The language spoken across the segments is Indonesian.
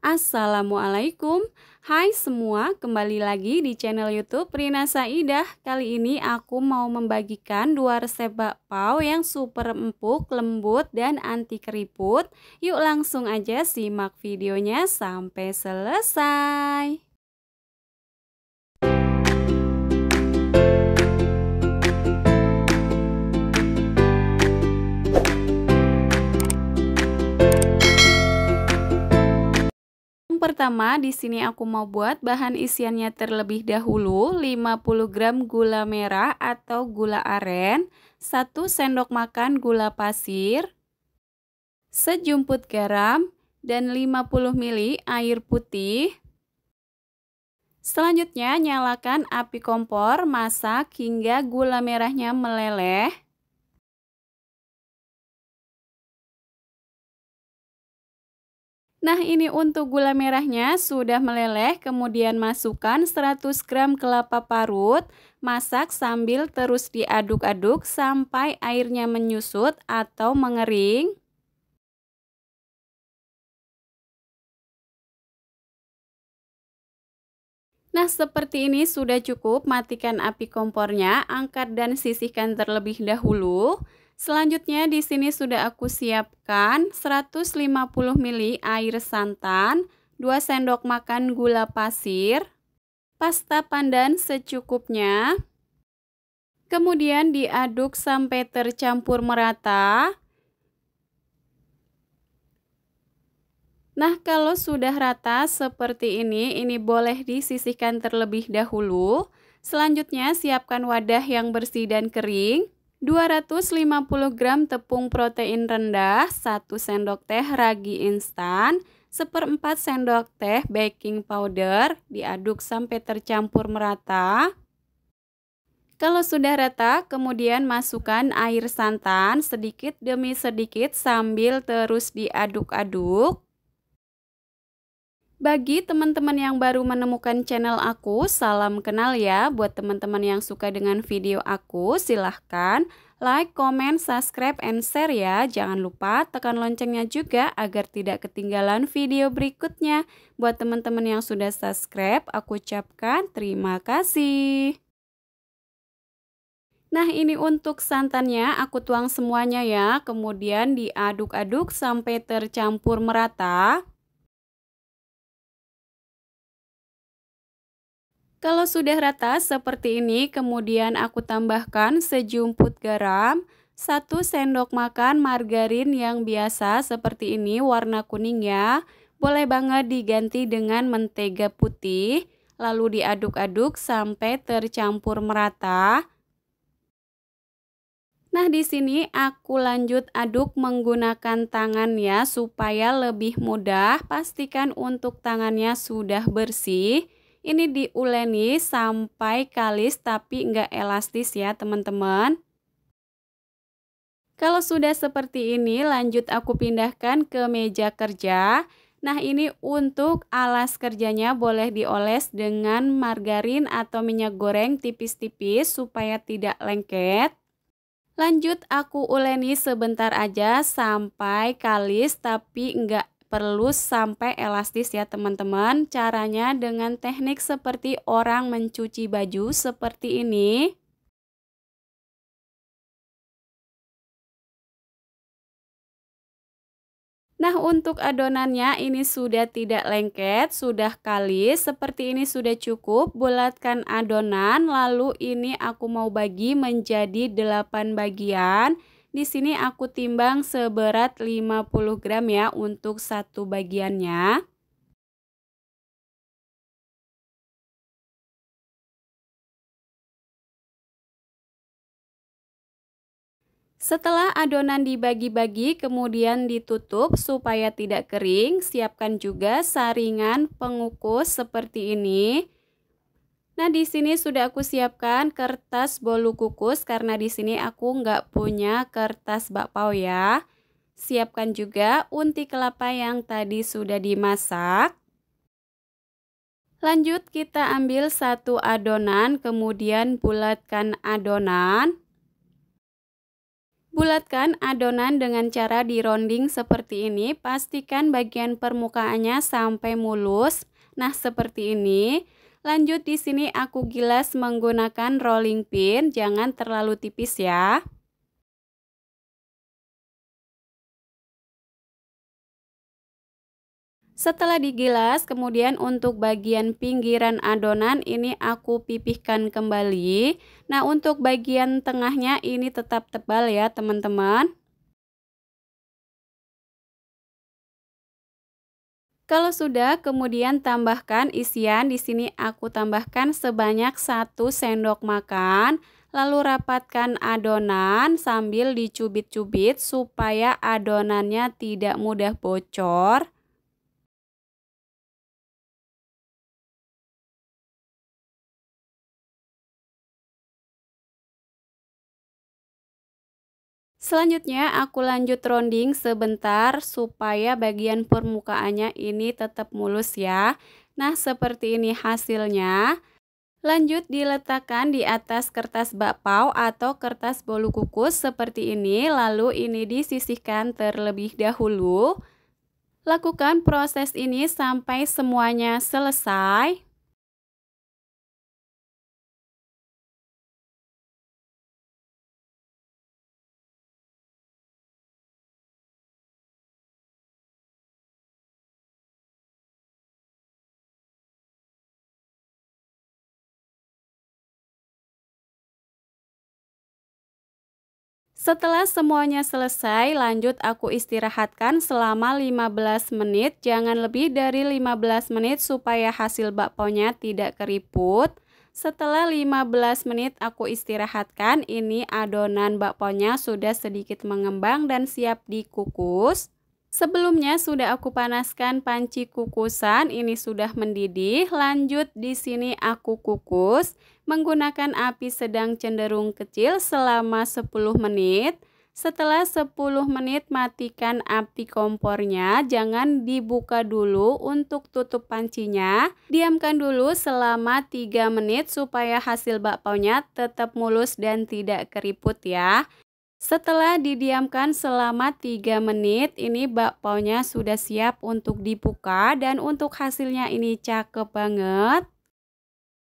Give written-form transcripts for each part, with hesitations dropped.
Assalamualaikum. Hai semua, kembali lagi di channel YouTube Rina Saidah. Kali ini aku mau membagikan 2 resep bakpao yang super empuk, lembut, dan anti keriput. Yuk langsung aja simak videonya sampai selesai. Pertama, di sini aku mau buat bahan isiannya terlebih dahulu. 50 gram gula merah atau gula aren, 1 sendok makan gula pasir, sejumput garam, dan 50 ml air putih. Selanjutnya, nyalakan api kompor, masak hingga gula merahnya meleleh. Nah, ini untuk gula merahnya sudah meleleh, kemudian masukkan 100 gram kelapa parut, masak sambil terus diaduk-aduk sampai airnya menyusut atau mengering. Nah, seperti ini sudah cukup, matikan api kompornya, angkat dan sisihkan terlebih dahulu. Selanjutnya di sini sudah aku siapkan 150 ml air santan, 2 sendok makan gula pasir, pasta pandan secukupnya. Kemudian diaduk sampai tercampur merata. Nah, kalau sudah rata seperti ini boleh disisihkan terlebih dahulu. Selanjutnya siapkan wadah yang bersih dan kering. 250 gram tepung protein rendah, 1 sendok teh ragi instan, 1/4 sendok teh baking powder, diaduk sampai tercampur merata. Kalau sudah rata, kemudian masukkan air santan sedikit demi sedikit sambil terus diaduk-aduk. Bagi teman-teman yang baru menemukan channel aku, salam kenal ya. Buat teman-teman yang suka dengan video aku, silahkan like, comment, subscribe, and share ya. Jangan lupa tekan loncengnya juga agar tidak ketinggalan video berikutnya. Buat teman-teman yang sudah subscribe, aku ucapkan terima kasih. Nah, ini untuk santannya aku tuang semuanya ya. Kemudian diaduk-aduk sampai tercampur merata. Kalau sudah rata seperti ini, kemudian aku tambahkan sejumput garam, 1 sendok makan margarin yang biasa seperti ini warna kuning ya. Boleh banget diganti dengan mentega putih, lalu diaduk-aduk sampai tercampur merata. Nah, di sini aku lanjut aduk menggunakan tangan ya supaya lebih mudah. Pastikan untuk tangannya sudah bersih. Ini diuleni sampai kalis tapi enggak elastis ya teman-teman. Kalau sudah seperti ini, lanjut aku pindahkan ke meja kerja. Nah, ini untuk alas kerjanya boleh dioles dengan margarin atau minyak goreng tipis-tipis supaya tidak lengket. Lanjut aku uleni sebentar aja sampai kalis tapi enggak perlu sampai elastis ya teman-teman. Caranya dengan teknik seperti orang mencuci baju seperti ini. Nah, untuk adonannya ini sudah tidak lengket, sudah kalis, seperti ini sudah cukup. Bulatkan adonan, lalu ini aku mau bagi menjadi 8 bagian. Di sini aku timbang seberat 50 gram ya untuk satu bagiannya. Setelah adonan dibagi-bagi kemudian ditutup supaya tidak kering, siapkan juga saringan pengukus seperti ini. Nah, di sini sudah aku siapkan kertas bolu kukus karena di sini aku nggak punya kertas bakpao ya. Siapkan juga unti kelapa yang tadi sudah dimasak. Lanjut kita ambil satu adonan, kemudian bulatkan adonan. Bulatkan adonan dengan cara dironding seperti ini. Pastikan bagian permukaannya sampai mulus. Nah, seperti ini. Lanjut di sini aku gilas menggunakan rolling pin, jangan terlalu tipis ya. Setelah digilas, kemudian untuk bagian pinggiran adonan ini aku pipihkan kembali. Nah, untuk bagian tengahnya ini tetap tebal ya, teman-teman. Kalau sudah, kemudian tambahkan isian. Di sini aku tambahkan sebanyak 1 sendok makan. Lalu rapatkan adonan sambil dicubit-cubit supaya adonannya tidak mudah bocor. Selanjutnya aku lanjut rounding sebentar supaya bagian permukaannya ini tetap mulus ya. Nah, seperti ini hasilnya. Lanjut diletakkan di atas kertas bakpao atau kertas bolu kukus seperti ini, lalu ini disisihkan terlebih dahulu. Lakukan proses ini sampai semuanya selesai. Setelah semuanya selesai, lanjut aku istirahatkan selama 15 menit, jangan lebih dari 15 menit supaya hasil bakponya tidak keriput. Setelah 15 menit aku istirahatkan, ini adonan bakponya sudah sedikit mengembang dan siap dikukus. Sebelumnya sudah aku panaskan panci kukusan, ini sudah mendidih. Lanjut di sini aku kukus menggunakan api sedang cenderung kecil selama 10 menit. Setelah 10 menit matikan api kompornya, jangan dibuka dulu untuk tutup pancinya. Diamkan dulu selama 3 menit supaya hasil bakpaunya tetap mulus dan tidak keriput ya. Setelah didiamkan selama 3 menit, ini bakpaunya sudah siap untuk dibuka dan untuk hasilnya ini cakep banget.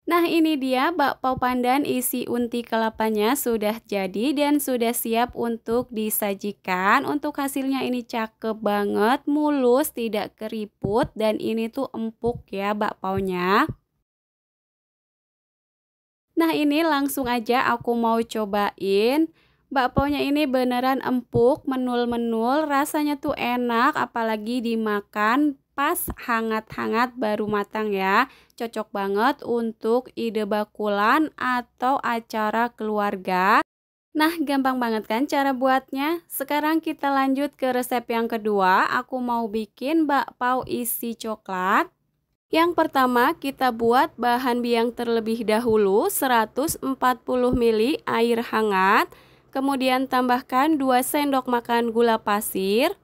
Nah, ini dia bakpao pandan isi unti kelapanya sudah jadi dan sudah siap untuk disajikan. Untuk hasilnya ini cakep banget, mulus, tidak keriput dan ini tuh empuk ya bakpaonya. Nah, ini langsung aja aku mau cobain. Bakponya ini beneran empuk, menul-menul, rasanya tuh enak apalagi dimakan pas hangat-hangat baru matang ya. Cocok banget untuk ide bakulan atau acara keluarga. Nah, gampang banget kan cara buatnya? Sekarang kita lanjut ke resep yang kedua. Aku mau bikin bakpao isi coklat. Yang pertama, kita buat bahan biang terlebih dahulu 140 ml air hangat. Kemudian tambahkan 2 sendok makan gula pasir,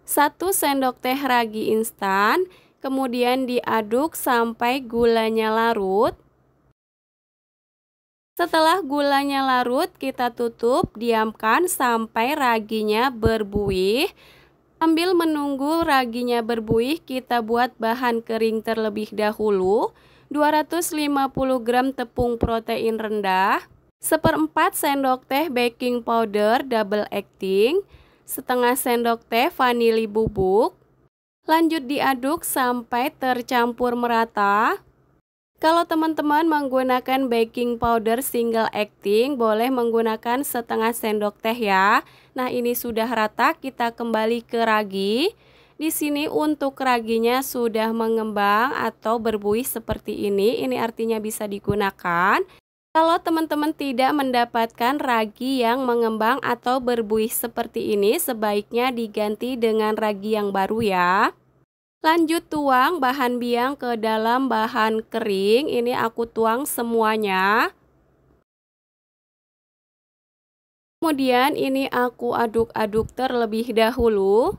1 sendok teh ragi instan, kemudian diaduk sampai gulanya larut. Setelah gulanya larut, kita tutup, diamkan sampai raginya berbuih. Sambil menunggu raginya berbuih, kita buat bahan kering terlebih dahulu. 250 gram tepung protein rendah, 1/4 sendok teh baking powder double acting, setengah sendok teh vanili bubuk. Lanjut diaduk sampai tercampur merata. Kalau teman-teman menggunakan baking powder single acting, boleh menggunakan setengah sendok teh ya. Nah, ini sudah rata, kita kembali ke ragi. Di sini untuk raginya sudah mengembang atau berbuih seperti ini artinya bisa digunakan. Kalau teman-teman tidak mendapatkan ragi yang mengembang atau berbuih seperti ini, sebaiknya diganti dengan ragi yang baru ya. Lanjut tuang bahan biang ke dalam bahan kering, ini aku tuang semuanya. Kemudian ini aku aduk-aduk terlebih dahulu.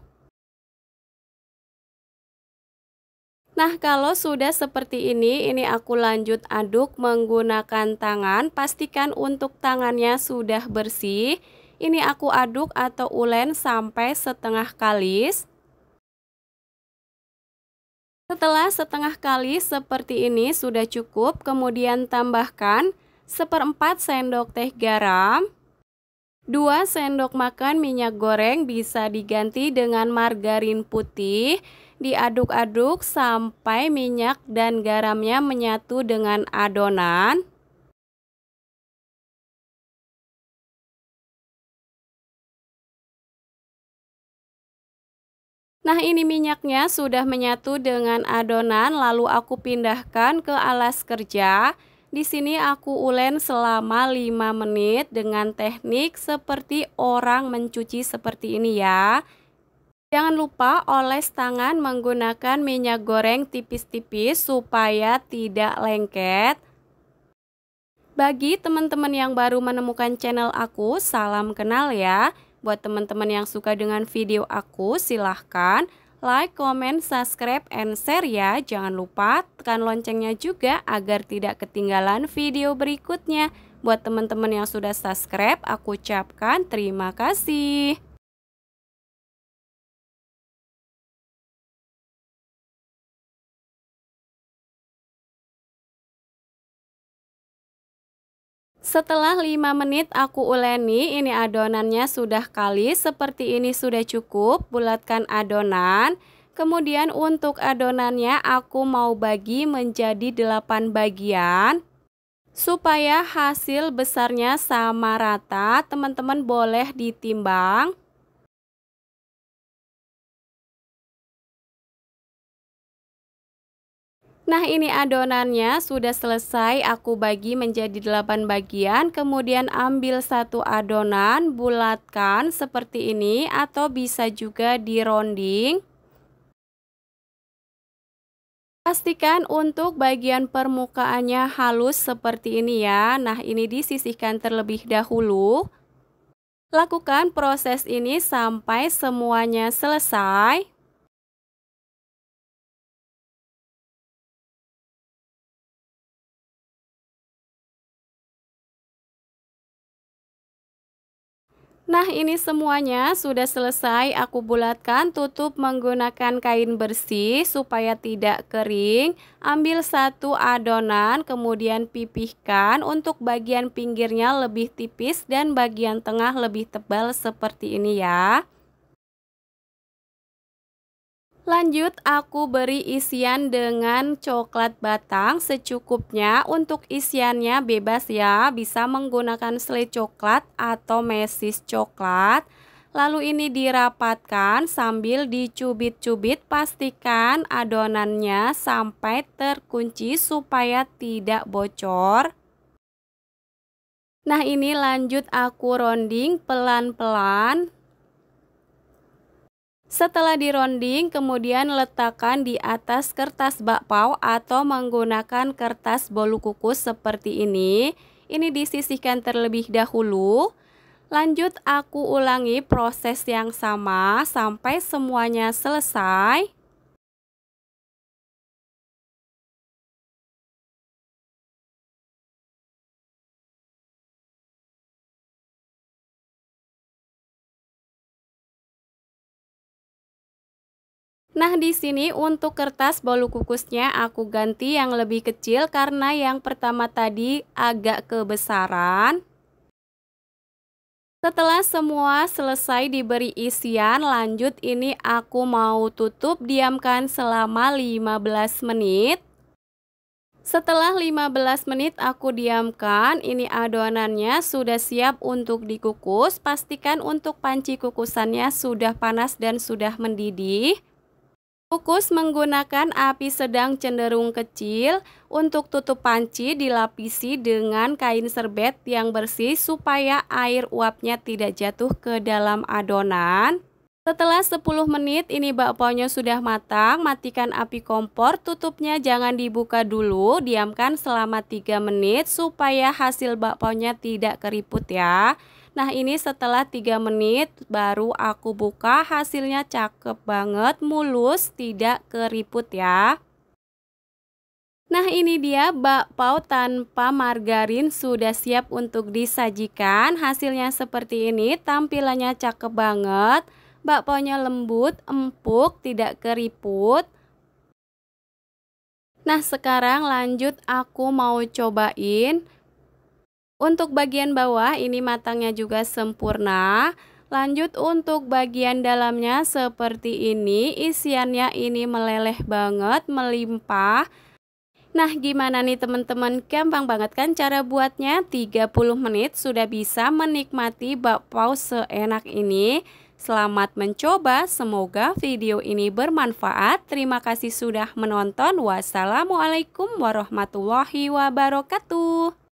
Nah, kalau sudah seperti ini aku lanjut aduk menggunakan tangan. Pastikan untuk tangannya sudah bersih. Ini aku aduk atau ulen sampai setengah kalis. Setelah setengah kalis seperti ini sudah cukup, kemudian tambahkan 1/4 sendok teh garam, 2 sendok makan minyak goreng, bisa diganti dengan margarin putih. Diaduk-aduk sampai minyak dan garamnya menyatu dengan adonan. Nah, ini minyaknya sudah menyatu dengan adonan, lalu aku pindahkan ke alas kerja. Di sini aku ulen selama 5 menit dengan teknik seperti orang mencuci seperti ini ya. Jangan lupa oles tangan menggunakan minyak goreng tipis-tipis supaya tidak lengket. Bagi teman-teman yang baru menemukan channel aku, salam kenal ya. Buat teman-teman yang suka dengan video aku, silahkan like, comment, subscribe, and share ya. Jangan lupa tekan loncengnya juga agar tidak ketinggalan video berikutnya. Buat teman-teman yang sudah subscribe, aku ucapkan terima kasih. Setelah 5 menit aku uleni, ini adonannya sudah kalis, seperti ini sudah cukup. Bulatkan adonan. Kemudian untuk adonannya aku mau bagi menjadi 8 bagian. Supaya hasil besarnya sama rata, teman-teman boleh ditimbang. Nah, ini adonannya sudah selesai, aku bagi menjadi 8 bagian, kemudian ambil satu adonan, bulatkan seperti ini atau bisa juga dironding. Pastikan untuk bagian permukaannya halus seperti ini ya. Nah, ini disisihkan terlebih dahulu. Lakukan proses ini sampai semuanya selesai. Nah, ini semuanya sudah selesai, aku bulatkan, tutup menggunakan kain bersih supaya tidak kering. Ambil satu adonan, kemudian pipihkan untuk bagian pinggirnya lebih tipis dan bagian tengah lebih tebal seperti ini ya. Lanjut, aku beri isian dengan coklat batang secukupnya. Untuk isiannya bebas ya, bisa menggunakan selai coklat atau mesis coklat. Lalu ini dirapatkan sambil dicubit-cubit, pastikan adonannya sampai terkunci supaya tidak bocor. Nah, ini lanjut aku ronding pelan-pelan. Setelah dironding, kemudian letakkan di atas kertas bakpao atau menggunakan kertas bolu kukus seperti ini. Ini disisihkan terlebih dahulu. Lanjut aku ulangi proses yang sama sampai semuanya selesai. Nah, di sini untuk kertas bolu kukusnya aku ganti yang lebih kecil karena yang pertama tadi agak kebesaran. Setelah semua selesai diberi isian, lanjut ini aku mau tutup, diamkan selama 15 menit. Setelah 15 menit aku diamkan, ini adonannya sudah siap untuk dikukus. Pastikan untuk panci kukusannya sudah panas dan sudah mendidih. Kukus menggunakan api sedang cenderung kecil. Untuk tutup panci dilapisi dengan kain serbet yang bersih supaya air uapnya tidak jatuh ke dalam adonan. Setelah 10 menit ini bakpaonya sudah matang, matikan api kompor, tutupnya jangan dibuka dulu, diamkan selama 3 menit supaya hasil bakpaonya tidak keriput ya. Nah, ini setelah 3 menit baru aku buka, hasilnya cakep banget, mulus, tidak keriput ya. Nah, ini dia bakpao tanpa margarin sudah siap untuk disajikan. Hasilnya seperti ini, tampilannya cakep banget. Bakpaonya lembut, empuk, tidak keriput. Nah, sekarang lanjut aku mau cobain. Untuk bagian bawah ini matangnya juga sempurna. Lanjut untuk bagian dalamnya seperti ini. Isiannya ini meleleh banget, melimpah. Nah, gimana nih teman-teman? Gampang banget kan cara buatnya? 30 menit sudah bisa menikmati bakpao seenak ini. Selamat mencoba, semoga video ini bermanfaat. Terima kasih sudah menonton. Wassalamualaikum warahmatullahi wabarakatuh.